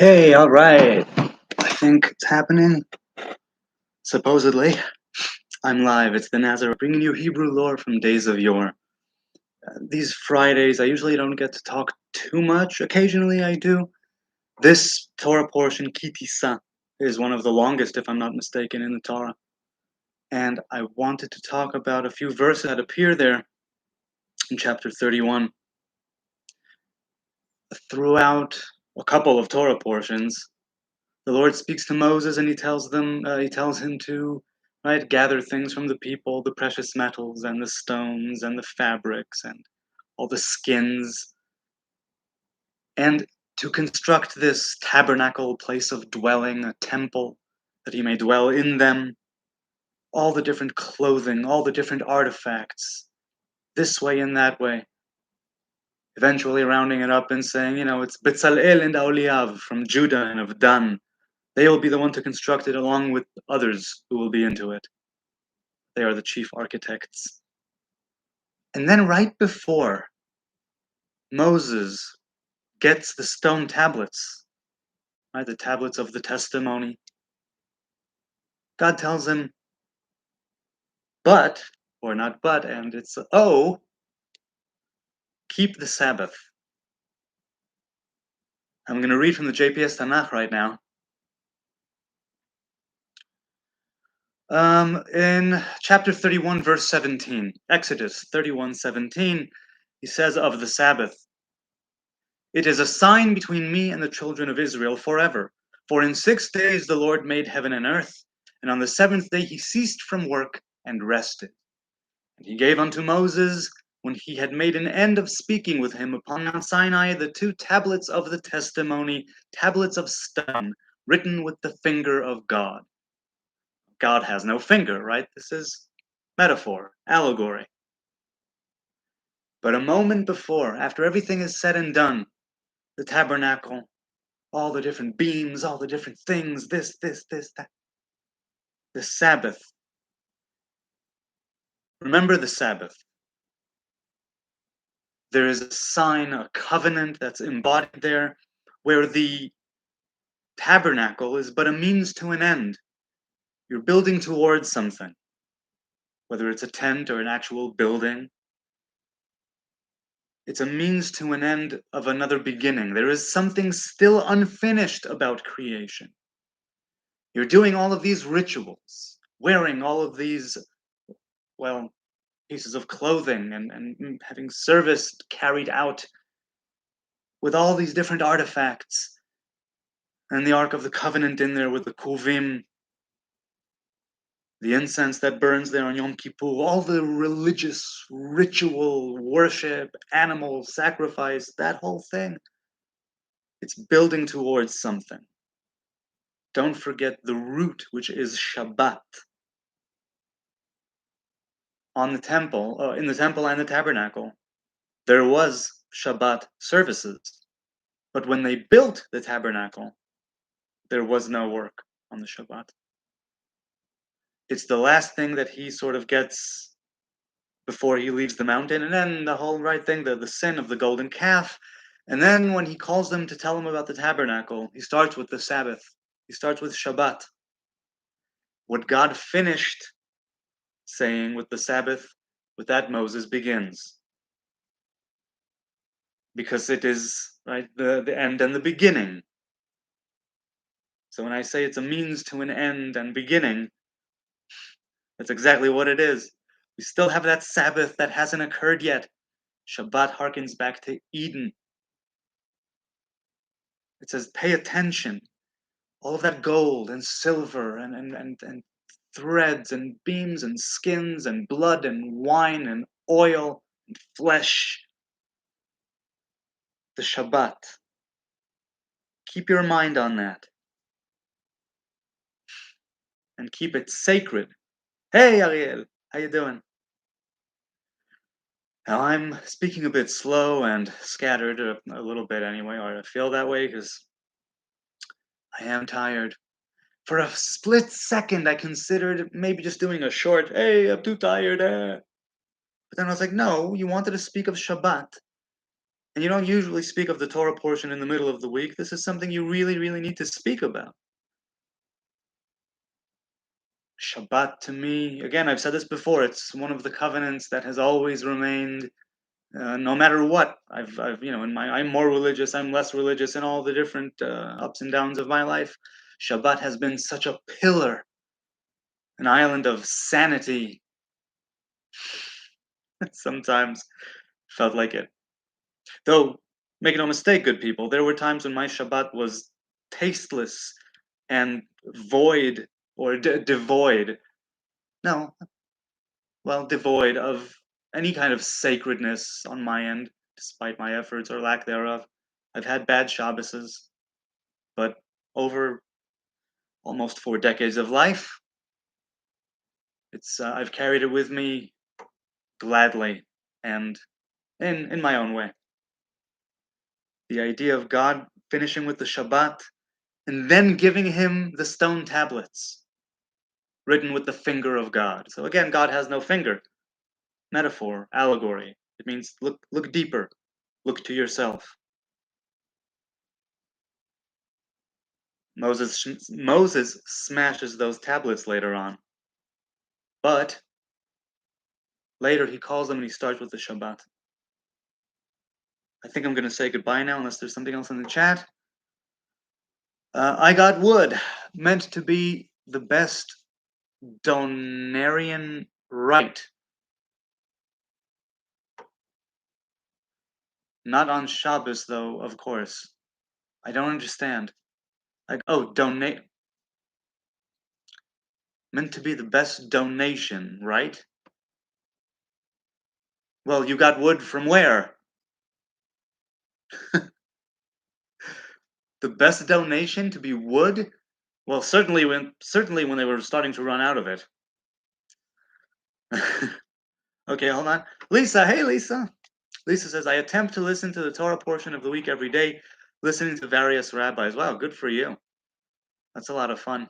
Hey, all right. I think it's happening. Supposedly. I'm live. It's the Nazarite, bringing you Hebrew lore from days of yore. These Fridays, I usually don't get to talk too much. Occasionally, I do. This Torah portion, Kitisa, is one of the longest, if I'm not mistaken, in the Torah. And I wanted to talk about a few verses that appear there in chapter 31. Throughout a couple of Torah portions, the Lord speaks to Moses and he tells him to, right, gather things from the people, the precious metals and the stones and the fabrics and all the skins, and to construct this tabernacle, place of dwelling, a temple, that he may dwell in them, all the different clothing, all the different artifacts, this way and that way. Eventually rounding it up and saying, it's Betzalel and Aholiab from Judah and of Dan. They will be the one to construct it along with others who will be into it. They are the chief architects. And then right before Moses gets the stone tablets, right, the tablets of the testimony, God tells him, but, or not but, and it's, keep the Sabbath. I'm going to read from the JPS Tanakh right now. In chapter 31, verse 17, Exodus 31:17, he says of the Sabbath, "It is a sign between me and the children of Israel forever. For in 6 days the Lord made heaven and earth, and on the seventh day he ceased from work and rested. And he gave unto Moses, when he had made an end of speaking with him upon Mount Sinai, the 2 tablets of the testimony, tablets of stone, written with the finger of God." God has no finger, right? This is metaphor, allegory. But a moment before, after everything is said and done, the tabernacle, all the different beams, all the different things, this, that. The Sabbath. Remember the Sabbath. There is a sign, a covenant that's embodied there, where the tabernacle is but a means to an end. You're building towards something, whether it's a tent or an actual building. It's a means to an end of another beginning. There is something still unfinished about creation. You're doing all of these rituals, wearing all of these, pieces of clothing and having service carried out with all these different artifacts, and the Ark of the Covenant in there with the Purvim, the incense that burns there on Yom Kippur, all the religious ritual worship, animal sacrifice, that whole thing. It's building towards something. Don't forget the root, which is Shabbat. On the temple, in the temple and the tabernacle, there was Shabbat services. But when they built the tabernacle, there was no work on the Shabbat. It's the last thing that he sort of gets before he leaves the mountain, and then the whole right thing, the sin of the golden calf. And then when he calls them to tell him about the tabernacle, he starts with the Sabbath. He starts with Shabbat. What God finished saying with the Sabbath, with that Moses begins. Because it is, right, the end and the beginning. So when I say it's a means to an end and beginning, that's exactly what it is. We still have that Sabbath that hasn't occurred yet. Shabbat harkens back to Eden. It says, pay attention. All of that gold and silver and threads and beams and skins and blood and wine and oil and flesh. The Shabbat. Keep your mind on that. And keep it sacred. Hey, Ariel, how you doing? Now, I'm speaking a bit slow and scattered a little bit anyway, or I feel that way because I am tired. For a split second, I considered maybe just doing a short, hey, I'm too tired. But then I was like, no, you wanted to speak of Shabbat. And you don't usually speak of the Torah portion in the middle of the week. This is something you really, really need to speak about. Shabbat to me, again, I've said this before, it's one of the covenants that has always remained, no matter what. I'm more religious, I'm less religious, and all the different ups and downs of my life. Shabbat has been such a pillar, an island of sanity. Sometimes felt like it. Though, make no mistake, good people, there were times when my Shabbat was tasteless and void, or devoid. No, well, devoid of any kind of sacredness on my end, despite my efforts or lack thereof. I've had bad Shabbases, but over almost 4 decades of life, it's I've carried it with me gladly and in my own way. The idea of God finishing with the Shabbat and then giving him the stone tablets written with the finger of God. So again, God has no finger. Metaphor, allegory. It means look deeper, look to yourself. Moses smashes those tablets later on, but later he calls them and he starts with the Shabbat. I think I'm going to say goodbye now, unless there's something else in the chat. I got wood, meant to be the best Donarian rite. Not on Shabbos, though, of course. I don't understand. Donate. Meant to be the best donation, right? Well, you got wood from where? The best donation to be wood? Well, certainly when they were starting to run out of it. Okay, hold on. Lisa, hey Lisa. Lisa says, I attempt to listen to the Torah portion of the week every day, listening to various rabbis. Wow, good for you. That's a lot of fun.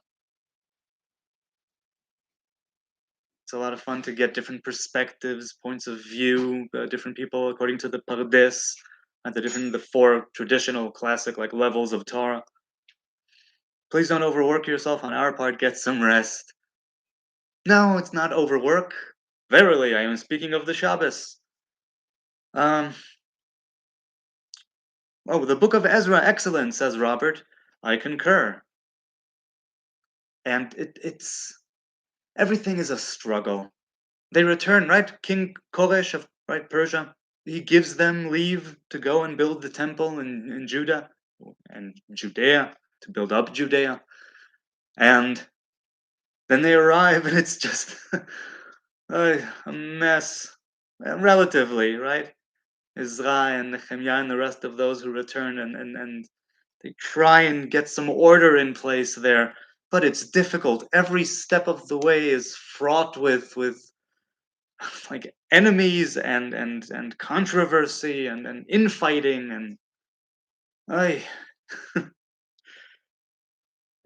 It's a lot of fun to get different perspectives, points of view, different people according to the Pardes, and the four traditional classic levels of Torah. Please don't overwork yourself on our part. Get some rest. No, it's not overwork. Verily, I am speaking of the Shabbos. Um, the Book of Ezra, excellent, says Robert. I concur. And it's everything is a struggle. They return, right? King Koresh of Persia. He gives them leave to go and build the temple in Judah and Judea, to build up Judea. And then they arrive and it's just a mess, relatively, right? Ezra and Nehemiah and the rest of those who return and they try and get some order in place there, but it's difficult. Every step of the way is fraught with enemies and controversy and infighting and I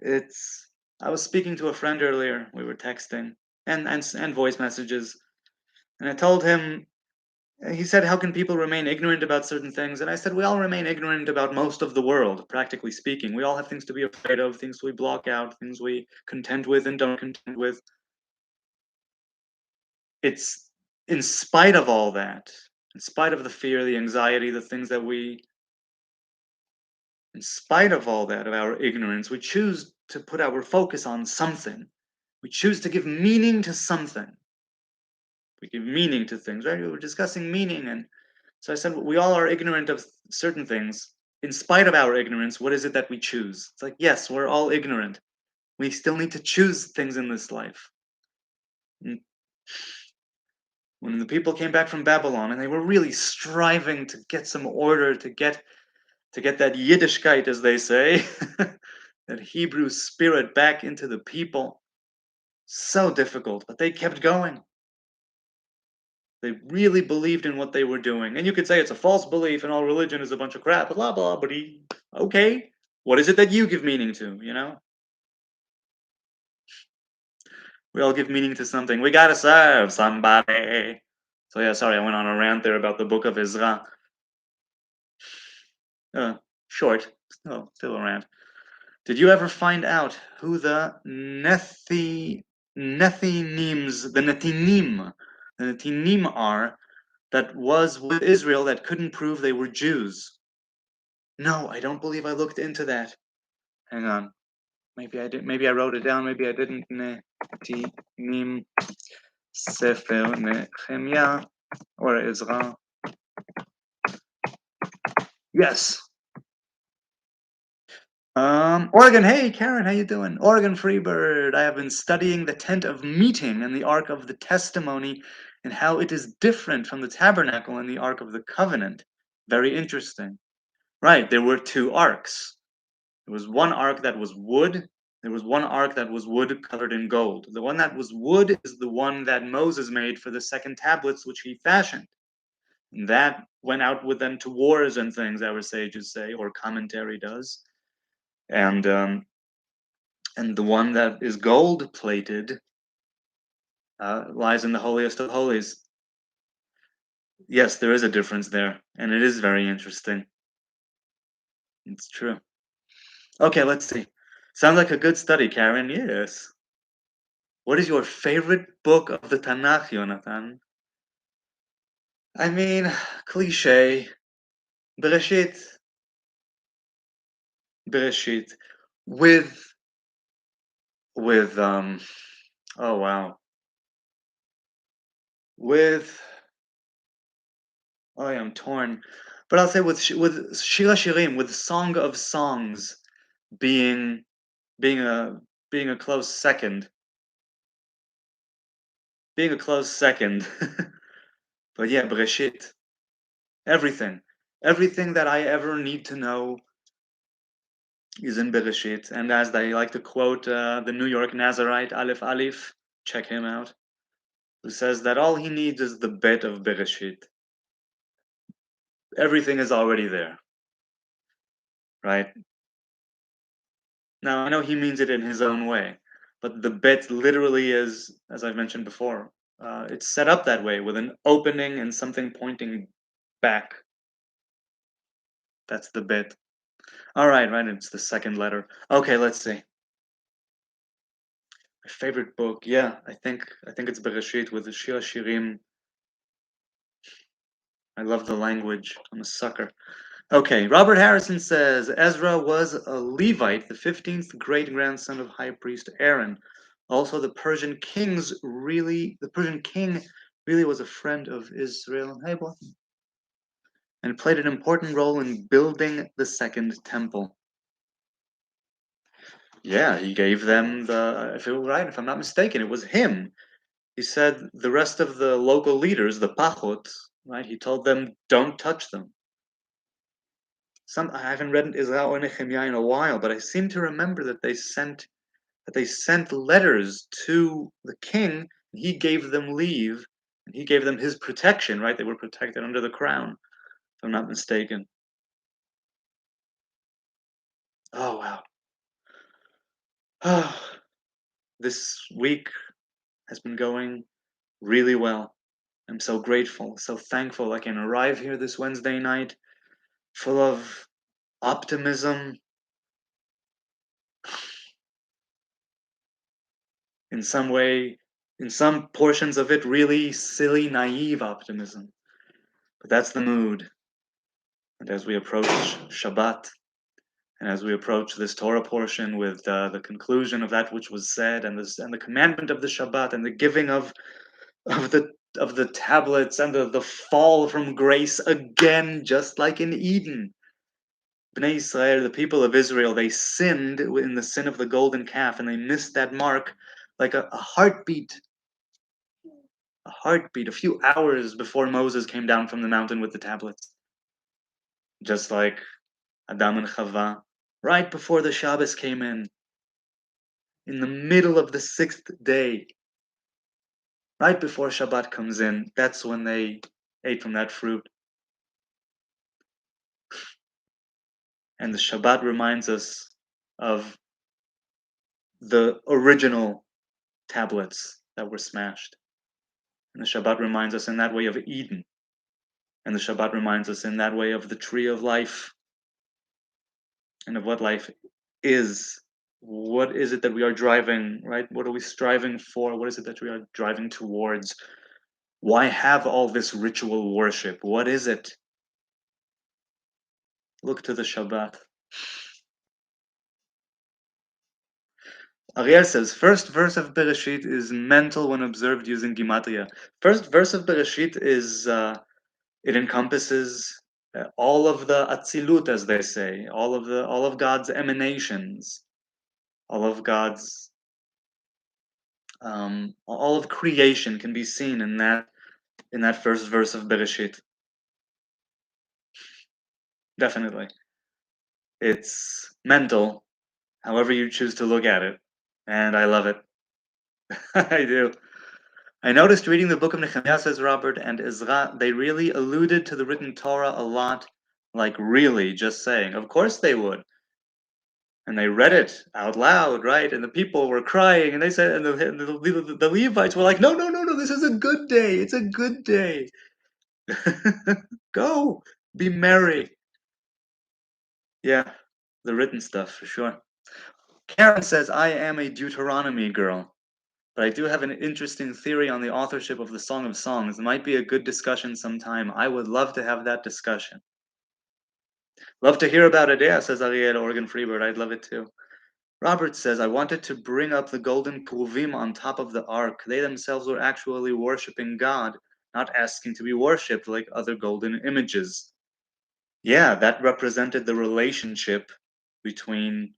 it's I was speaking to a friend earlier. We were texting and voice messages, and I told him. He said, "How can people remain ignorant about certain things?" And I said, "We all remain ignorant about most of the world, practically speaking. We all have things to be afraid of, things we block out, things we contend with and don't contend with. It's in spite of all that, in spite of the fear, the anxiety, the things that in spite of all that, of our ignorance, we choose to put our focus on something. We choose to give meaning to something. We give meaning to things, right? We were discussing meaning, and so I said, we all are ignorant of certain things. In spite of our ignorance, what is it that we choose? It's like, yes, we're all ignorant. We still need to choose things in this life. And when the people came back from Babylon and they were really striving to get some order, to get that Yiddishkeit, as they say, that Hebrew spirit back into the people, so difficult, but they kept going. They really believed in what they were doing. And you could say it's a false belief and all religion is a bunch of crap, blah, blah, but okay. What is it that you give meaning to, We all give meaning to something. We gotta serve somebody. So yeah, sorry, I went on a rant there about the book of Ezra. Short, still around. Did you ever find out who the Nethinim are that was with Israel that couldn't prove they were Jews? No, I don't believe I looked into that. Hang on. Maybe I did. Maybe I wrote it down. Maybe I didn't. Nethinim Sefer Nehemiah or Ezra. Yes. Oregon. Hey, Karen, how you doing? Oregon Freebird. I have been studying the tent of meeting and the ark of the testimony and how it is different from the tabernacle and the ark of the covenant. Very interesting. Right, there were two arks. There was one ark that was wood. There was one ark that was wood covered in gold. The one that was wood is the one that Moses made for the second tablets, which he fashioned. And that went out with them to wars and things, our sages say, or commentary does. And the one that is gold plated lies in the holiest of holies. Yes, there is a difference there, and it is very interesting. It's true. Okay, let's see. Sounds like a good study, Karen. Yes. What is your favorite book of the Tanakh, Jonathan? I mean, cliche. Bereshit. Bereshit. With oh wow. With oh, yeah, I'm torn. But I'll say with Shira Shirim, with Song of Songs being being a being a close second. Being a close second. But yeah, Bereshit. Everything. Everything that I ever need to know is in Bereshit. And as they like to quote the New York Nazarite, Aleph Aleph, check him out, who says that all he needs is the bet of Bereshit. Everything is already there, right? Now, I know he means it in his own way, but the bet literally is, as I've mentioned before, it's set up that way with an opening and something pointing back. That's the bet. All right, right. It's the second letter. Okay, let's see. My favorite book, yeah, I think it's Bereshit with the Shir Shirim. I love the language. I'm a sucker. Okay, Robert Harrison says Ezra was a Levite, the 15th great grandson of High Priest Aaron. Also, the Persian king really was a friend of Israel. Hey, boy. And played an important role in building the second temple. Yeah, he gave them if I'm not mistaken, it was him. He said the rest of the local leaders, the pachot, right? He told them, don't touch them. I haven't read Israel or Nehemiah in a while, but I seem to remember that they sent letters to the king. And he gave them leave, and he gave them his protection. Right? They were protected under the crown, if I'm not mistaken. Oh wow! This week has been going really well. I'm so grateful, so thankful I can arrive here this Wednesday night, full of optimism. In some way, in some portions of it, really silly, naive optimism. But that's the mood. And as we approach Shabbat, and as we approach this Torah portion with the conclusion of that which was said, and the commandment of the Shabbat, and the giving of the tablets, and the fall from grace again, just like in Eden. Bnei Israel, the people of Israel, they sinned in the sin of the golden calf, and they missed that mark like a heartbeat. A heartbeat, a few hours before Moses came down from the mountain with the tablets. Just like Adam and Chava, right before the Shabbos came in the middle of the sixth day, right before Shabbat comes in, that's when they ate from that fruit. And the Shabbat reminds us of the original tablets that were smashed. And the Shabbat reminds us in that way of Eden. And the Shabbat reminds us in that way of the tree of life and of what life is. What is it that we are driving, right? What are we striving for? What is it that we are driving towards? Why have all this ritual worship? What is it? Look to the Shabbat. Ariel says, first verse of Bereshit is mental when observed using Gematria. First verse of Bereshit is, it encompasses all of the Atzilut, as they say, all of God's emanations, all of God's, all of creation can be seen in that first verse of Bereshit. Definitely. It's mental, however you choose to look at it. And I love it. I do. I noticed reading the book of Nehemiah, says Robert, and Ezra, they really alluded to the written Torah a lot. Like, really, just saying. Of course they would. And they read it out loud, right? And the people were crying, and they said, and the Levites were like, no, no, no, no, this is a good day. It's a good day. Go, be merry. Yeah, the written stuff, for sure. Karen says, I am a Deuteronomy girl, but I do have an interesting theory on the authorship of the Song of Songs. It might be a good discussion sometime. I would love to have that discussion. Love to hear about it, yeah, says Ariel Oregon Freebird. I'd love it too. Robert says, I wanted to bring up the Golden Purvim on top of the ark. They themselves were actually worshiping God, not asking to be worshipped like other golden images. Yeah, that represented the relationship between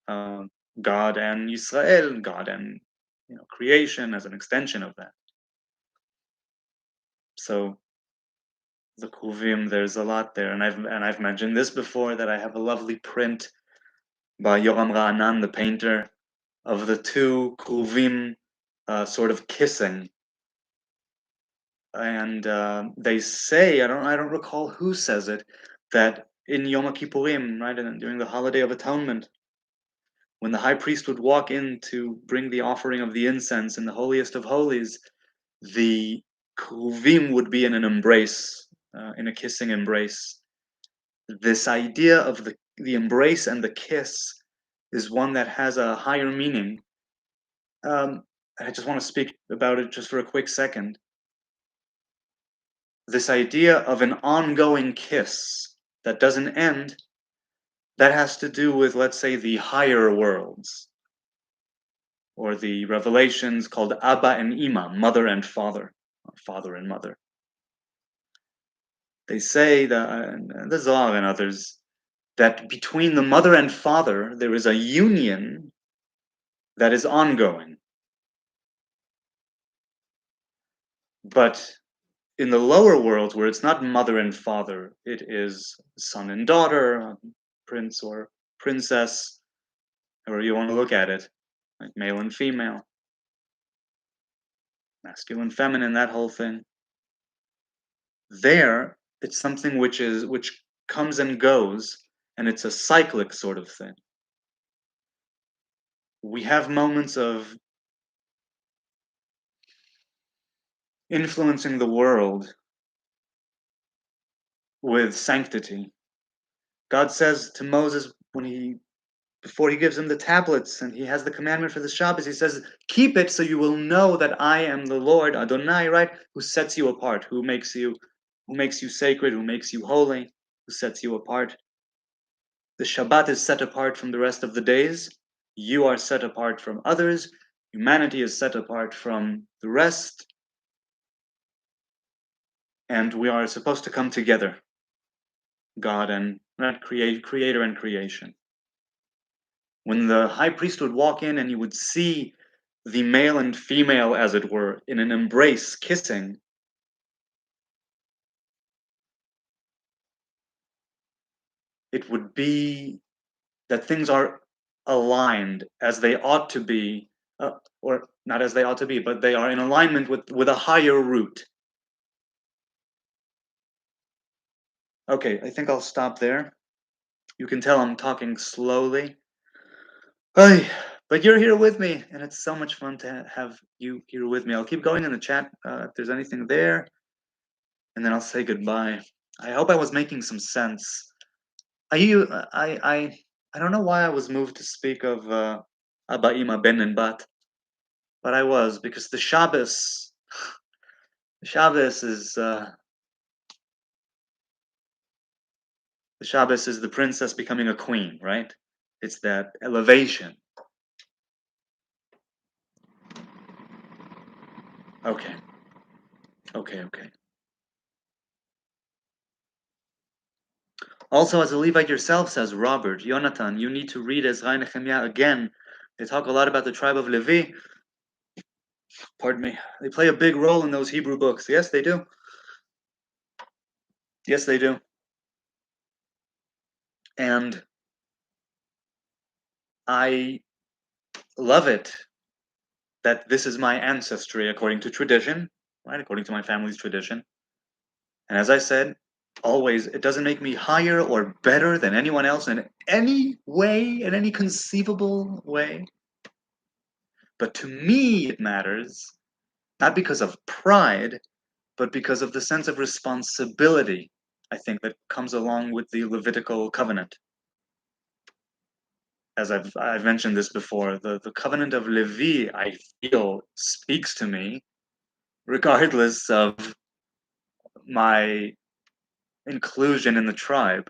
God and Israel, God and creation as an extension of that. So the Kruvim, there's a lot there, and I've mentioned this before, that I have a lovely print by Yoram Ra'anan, the painter, of the two Kruvim sort of kissing, and they say, I don't recall who says it, that in Yom Kippurim, right, and during the Holiday of Atonement, when the high priest would walk in to bring the offering of the incense in the holiest of holies, the Kruvim would be in an embrace, in a kissing embrace. This idea of the embrace and the kiss is one that has a higher meaning. I just want to speak about it just for a quick second. This idea of an ongoing kiss that doesn't end, that has to do with, let's say, the higher worlds, or the revelations called Abba and Ima, mother and father, or father and mother. They say that the Zohar and others, that between the mother and father there is a union that is ongoing. But in the lower worlds, where it's not mother and father, it is son and daughter, prince or princess, however you want to look at it, like male and female, masculine, feminine, that whole thing. There, it's something which comes and goes, and it's a cyclic sort of thing. We have moments of influencing the world with sanctity. God says to Moses, before he gives him the tablets and he has the commandment for the Shabbos, he says, keep it so you will know that I am the Lord, Adonai, right? Who sets you apart, who makes you sacred, who makes you holy, who sets you apart. The Shabbat is set apart from the rest of the days. You are set apart from others. Humanity is set apart from the rest. And we are supposed to come together. God and creator and creation. When the high priest would walk in and you would see the male and female, as it were, in an embrace, kissing, it would be that things are aligned as they ought to be, or not as they ought to be, but they are in alignment with a higher root. Okay, I think I'll stop there. You can tell I'm talking slowly. But you're here with me, and it's so much fun to have you here with me. I'll keep going in the chat if there's anything there, and then I'll say goodbye. I hope I was making some sense. I I don't know why I was moved to speak of Abba, Ima, Ben, and Bat, but I was, because the Shabbos is the Shabbos is the princess becoming a queen, right? It's that elevation. Okay, okay. Also, as a Levite yourself, says Robert, Jonathan, you need to read Ezra and Nehemiah again. They talk a lot about the tribe of Levi. Pardon me. They play a big role in those Hebrew books. Yes, they do. Yes, they do. And I love it that this is my ancestry according to tradition, right? According to my family's tradition. And as I said, always, it doesn't make me higher or better than anyone else in any way, in any conceivable way. But to me, it matters, not because of pride, but because of the sense of responsibility, I think, that comes along with the Levitical covenant. As I've mentioned this before, the covenant of Levi, I feel, speaks to me, regardless of my inclusion in the tribe.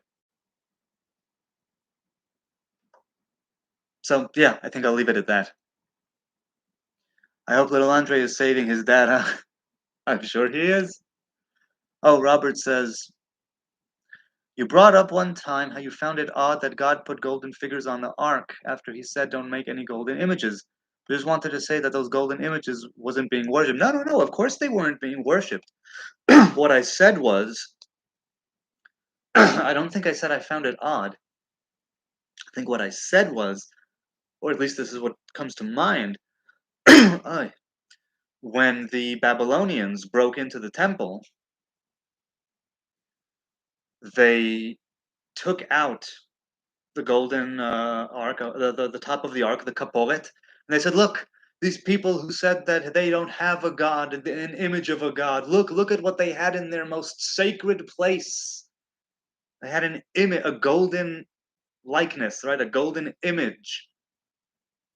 So yeah, I think I'll leave it at that. I hope little Andre is saving his data. I'm sure he is. Oh, Robert says, you brought up one time how you found it odd that God put golden figures on the ark after he said don't make any golden images. I just wanted to say that those golden images wasn't being worshipped. No, of course they weren't being worshipped. What I said was, I don't think I said I found it odd. I think what I said was, or at least this is what comes to mind, when the Babylonians broke into the temple, they took out the golden ark, the top of the ark, the kaporet, and they said, "Look, these people who said that they don't have a god, an image of a god. Look at what they had in their most sacred place. They had an image, a golden likeness, right? A golden image."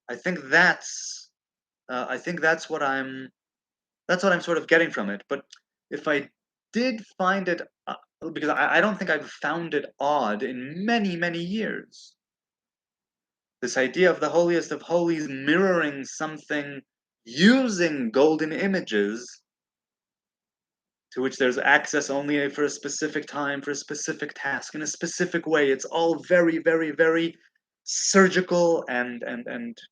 I think that's what I'm sort of getting from it. But if I did find it, because I don't think I've found it odd in many years. This idea of the holiest of holies mirroring something using golden images to which there's access only for a specific time, for a specific task, in a specific way. It's all very surgical and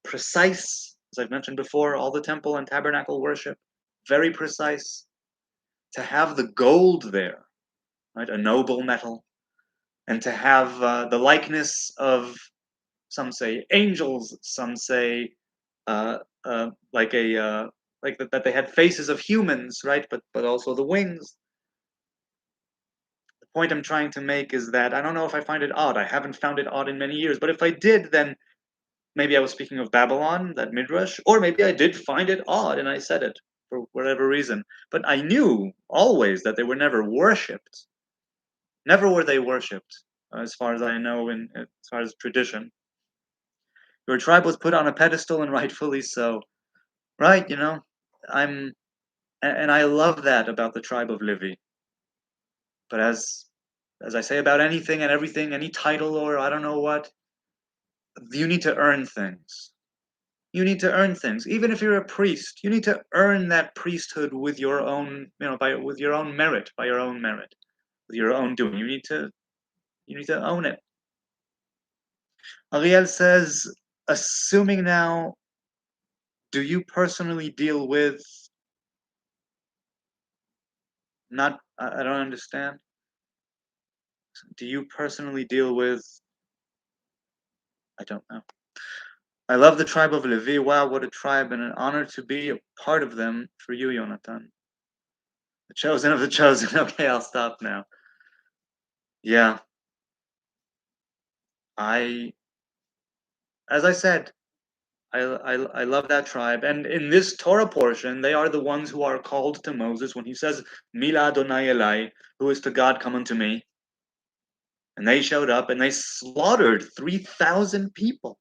precise. As I've mentioned before, all the temple and tabernacle worship, very precise. To have the gold there, right, a noble metal, and to have the likeness of, some say angels, some say uh, like that they had faces of humans, right? But also the wings. The point I'm trying to make is that I don't know if I find it odd. I haven't found it odd in many years. But if I did, then maybe I was speaking of Babylon, that midrash, or maybe I did find it odd and I said it for whatever reason. But I knew always that they were never worshipped. Never were they worshipped, as far as I know, as far as tradition. Your tribe was put on a pedestal, and rightfully so. Right, I'm, and I love that about the tribe of Levi. But as I say about anything and everything, any title or I don't know what, you need to earn things. You need to earn things. Even if you're a priest, you need to earn that priesthood with your own, with your own merit, by your own merit, with your own doing. You need to own it. Ariel says, assuming now, do you personally deal with, not, I don't understand. Do you personally deal with, I don't know. I love the tribe of Levi. Wow, what a tribe, and an honor to be a part of them for you, Jonathan. The chosen of the chosen. Okay, I'll stop now. Yeah, I, as I said, I love that tribe. And in this Torah portion, they are the ones who are called to Moses when he says, Mila Adonai Elai, who is to God come unto me. And they showed up and they slaughtered 3,000 people.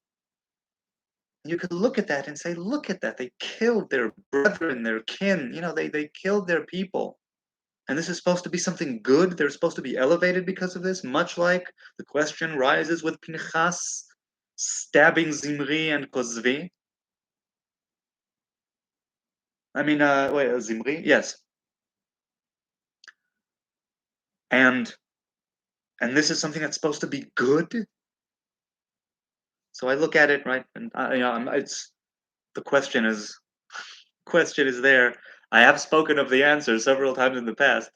You could look at that and say, look at that. They killed their brethren, their kin. They killed their people. And this is supposed to be something good. They're supposed to be elevated because of this, much like the question rises with Pinchas stabbing Zimri and Kozvi. Zimri? Yes. And this is something that's supposed to be good. So I look at it, right, and it's the question is there. I have spoken of the answer several times in the past.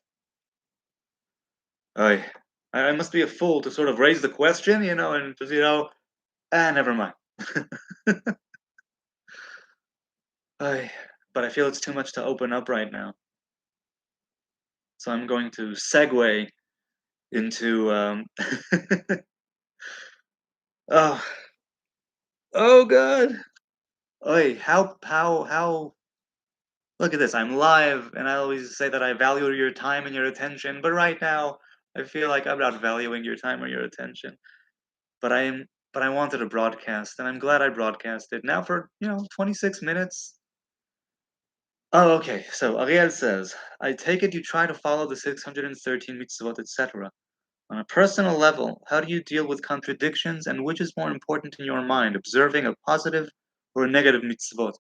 I must be a fool to sort of raise the question, and just, never mind. But I feel it's too much to open up right now. So I'm going to segue into oh God. How look at this. I'm live and I always say that I value your time and your attention, but right now I feel like I'm not valuing your time or your attention. But I wanted to broadcast and I'm glad I broadcasted. Now for 26 minutes. Oh, okay. So Ariel says, I take it you try to follow the 613 mitzvot, etc. On a personal level, how do you deal with contradictions and which is more important in your mind, observing a positive or a negative mitzvot?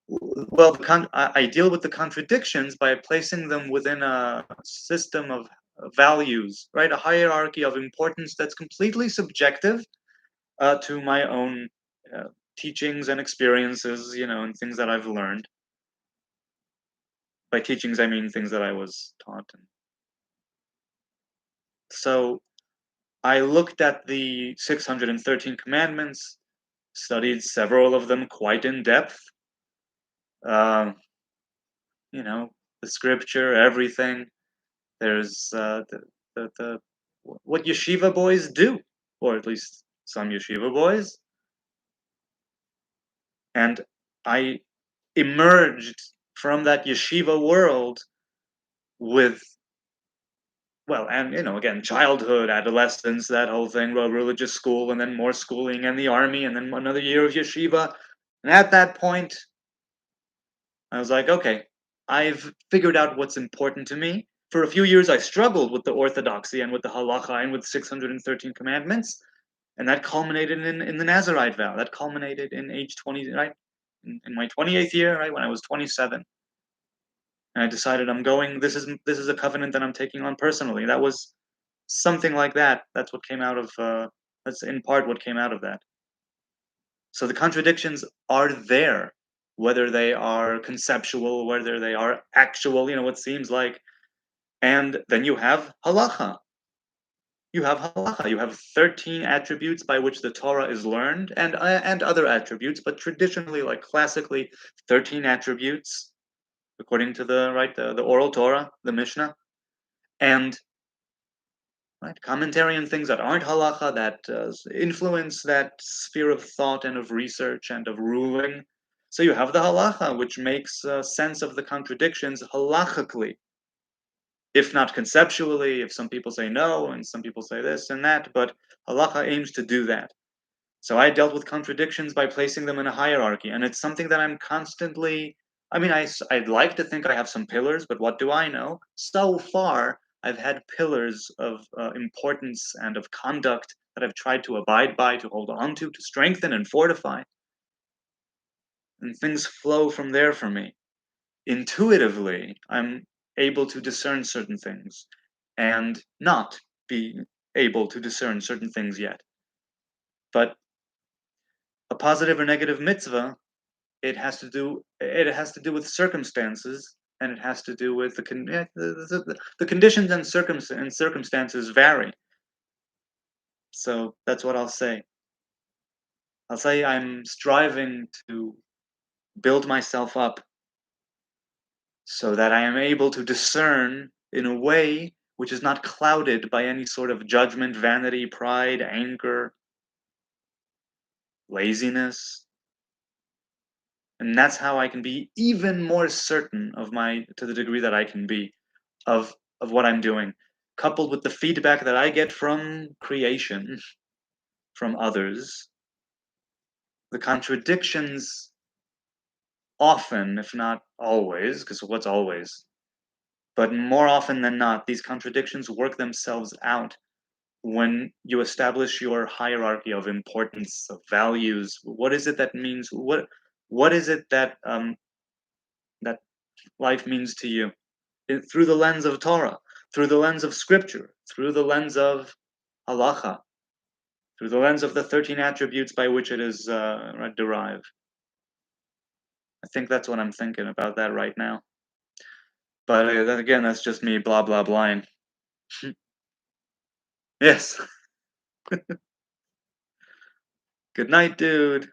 Well, I deal with the contradictions by placing them within a system of values, right? A hierarchy of importance that's completely subjective to my own teachings and experiences, and things that I've learned. By teachings, I mean things that I was taught. So I looked at the 613 commandments, studied several of them quite in depth. Uh, the scripture, everything. There's the what yeshiva boys do, or at least some yeshiva boys. And I emerged from that yeshiva world with, well, and again, childhood, adolescence, that whole thing, well, religious school, and then more schooling and the army, and then another year of yeshiva. And at that point, I was like, okay, I've figured out what's important to me. For a few years, I struggled with the orthodoxy and with the halacha and with 613 commandments, and that culminated in the Nazarite vow. That culminated in age 20, right? In my 28th year, right, when I was 27. And I decided this is a covenant that I'm taking on personally. That was something like that. That's what came out of, that's in part what came out of that. So the contradictions are there, whether they are conceptual, whether they are actual, what seems like. And then you have halacha. You have halacha. You have 13 attributes by which the Torah is learned, and other attributes, but traditionally, like classically, 13 attributes according to the oral Torah, the Mishnah, and commentary and things that aren't halacha that influence that sphere of thought and of research and of ruling. So you have the halacha, which makes sense of the contradictions halachically, if not conceptually. If some people say no, and some people say this and that, but halacha aims to do that. So I dealt with contradictions by placing them in a hierarchy, and it's something that I'm constantly. I mean, I'd like to think I have some pillars, but what do I know? So far, I've had pillars of importance and of conduct that I've tried to abide by, to hold on to strengthen and fortify. And things flow from there for me. Intuitively, I'm able to discern certain things and not be able to discern certain things yet. But a positive or negative mitzvah, it has to do with circumstances, and it has to do with the conditions and circumstances vary. So that's what I'll say. I'll say I'm striving to build myself up so that I am able to discern in a way which is not clouded by any sort of judgment, vanity, pride, anger, laziness. And that's how I can be even more certain to the degree that I can be, of what I'm doing. coupled with the feedback that I get from creation, from others, the contradictions often, if not always, because what's always, but more often than not, these contradictions work themselves out when you establish your hierarchy of importance, of values. What is it that means? What is it that that life means to you? Through the lens of Torah, through the lens of Scripture, through the lens of halacha, through the lens of the 13 attributes by which it is derived. I think that's what I'm thinking about that right now. But again, that's just me blah blah blahing. Yes. Good night, dude.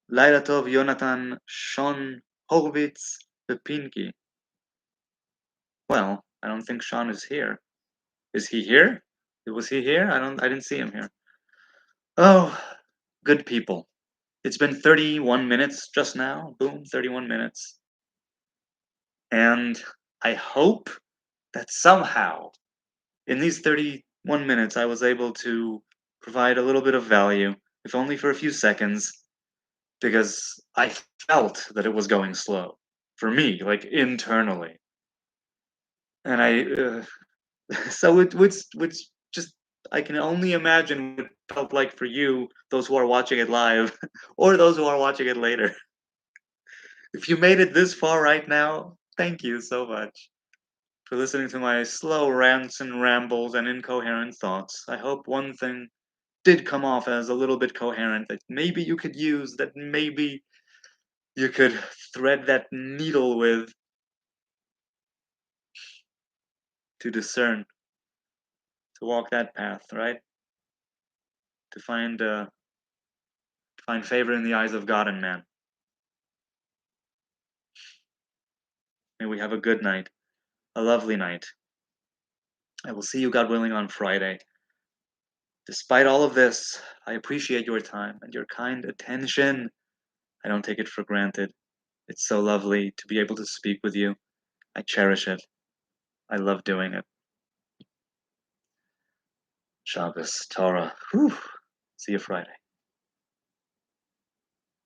Laila Tov, Jonathan, Sean, Horowitz, the Pinky. Well, I don't think Sean is here. Is he here? Was he here? I didn't see him here. Oh, good people. It's been 31 minutes just now. Boom, 31 minutes. And I hope that somehow in these 31 minutes I was able to provide a little bit of value, if only for a few seconds, because I felt that it was going slow for me, like internally. And so which just I can only imagine what it felt like for you, those who are watching it live, or those who are watching it later. If you made it this far right now, thank you so much for listening to my slow rants and rambles and incoherent thoughts. I hope one thing did come off as a little bit coherent that maybe you could use, that maybe you could thread that needle with to discern, to walk that path, right? To find favor in the eyes of God and man. May we have a good night, a lovely night. I will see you, God willing, on Friday. Despite all of this, I appreciate your time and your kind attention. I don't take it for granted. It's so lovely to be able to speak with you. I cherish it. I love doing it. Shabbos, Torah. Whew. See you Friday.